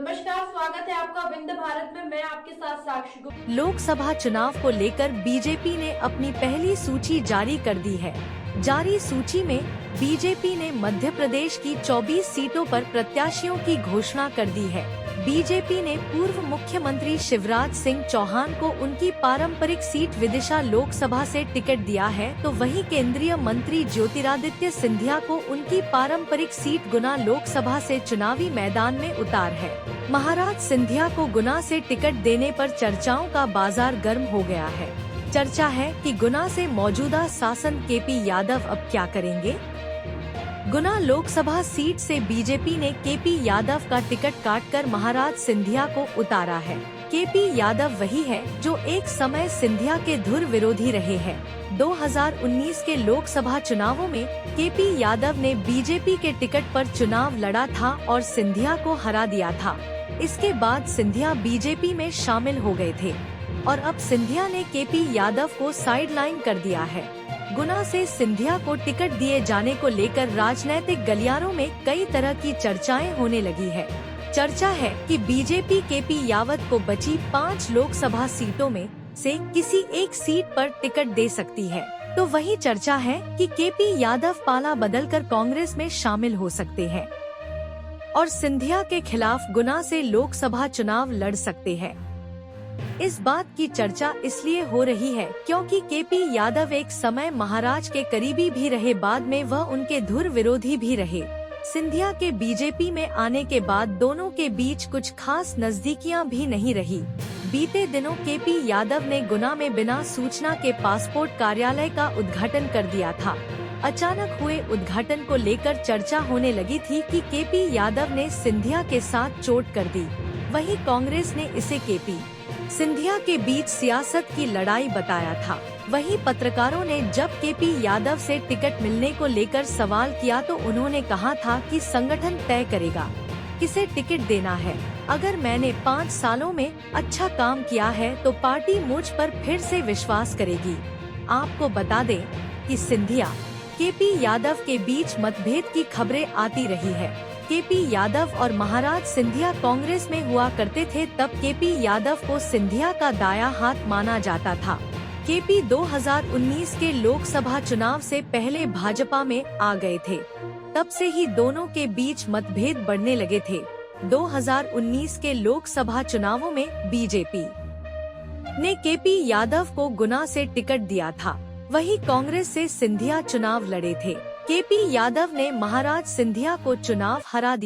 नमस्कार, स्वागत है आपका विंध्य भारत में। मैं आपके साथ साक्षी गुप्ता। लोकसभा चुनाव को लेकर बीजेपी ने अपनी पहली सूची जारी कर दी है। जारी सूची में बीजेपी ने मध्य प्रदेश की 24 सीटों पर प्रत्याशियों की घोषणा कर दी है। बीजेपी ने पूर्व मुख्यमंत्री शिवराज सिंह चौहान को उनकी पारंपरिक सीट विदिशा लोकसभा से टिकट दिया है, तो वहीं केंद्रीय मंत्री ज्योतिरादित्य सिंधिया को उनकी पारंपरिक सीट गुना लोकसभा से चुनावी मैदान में उतार है। महाराज सिंधिया को गुना से टिकट देने पर चर्चाओं का बाजार गर्म हो गया है। चर्चा है कि गुना से मौजूदा शासन केपी यादव अब क्या करेंगे। गुना लोकसभा सीट से बीजेपी ने केपी यादव का टिकट काटकर महाराज सिंधिया को उतारा है। केपी यादव वही है जो एक समय सिंधिया के धुर विरोधी रहे हैं। 2019 के लोकसभा चुनावों में केपी यादव ने बीजेपी के टिकट पर चुनाव लड़ा था और सिंधिया को हरा दिया था। इसके बाद सिंधिया बीजेपी में शामिल हो गए थे और अब सिंधिया ने केपी यादव को साइडलाइन कर दिया है। गुना से सिंधिया को टिकट दिए जाने को लेकर राजनीतिक गलियारों में कई तरह की चर्चाएं होने लगी है। चर्चा है कि बीजेपी केपी यादव को बची 5 लोकसभा सीटों में से किसी एक सीट पर टिकट दे सकती है, तो वही चर्चा है कि केपी यादव पाला बदलकर कांग्रेस में शामिल हो सकते हैं और सिंधिया के खिलाफ गुना से लोकसभा चुनाव लड़ सकते हैं। इस बात की चर्चा इसलिए हो रही है क्योंकि केपी यादव एक समय महाराज के करीबी भी रहे, बाद में वह उनके धुर विरोधी भी रहे। सिंधिया के बीजेपी में आने के बाद दोनों के बीच कुछ खास नजदीकियां भी नहीं रही। बीते दिनों केपी यादव ने गुना में बिना सूचना के पासपोर्ट कार्यालय का उद्घाटन कर दिया था। अचानक हुए उद्घाटन को लेकर चर्चा होने लगी थी कि केपी यादव ने सिंधिया के साथ चोट कर दी। वहीं कांग्रेस ने इसे केपी सिंधिया के बीच सियासत की लड़ाई बताया था। वहीं पत्रकारों ने जब केपी यादव से टिकट मिलने को लेकर सवाल किया तो उन्होंने कहा था कि संगठन तय करेगा किसे टिकट देना है। अगर मैंने 5 सालों में अच्छा काम किया है तो पार्टी मुझ पर फिर से विश्वास करेगी। आपको बता दें कि सिंधिया केपी यादव के बीच मतभेद की खबरें आती रही है। केपी यादव और महाराज सिंधिया कांग्रेस में हुआ करते थे, तब केपी यादव को सिंधिया का दायां हाथ माना जाता था। केपी 2019 के लोकसभा चुनाव से पहले भाजपा में आ गए थे, तब से ही दोनों के बीच मतभेद बढ़ने लगे थे। 2019 के लोकसभा चुनावों में बीजेपी ने केपी यादव को गुना से टिकट दिया था, वहीं कांग्रेस से सिंधिया चुनाव लड़े थे। केपी यादव ने महाराज सिंधिया को चुनाव हरा दिया।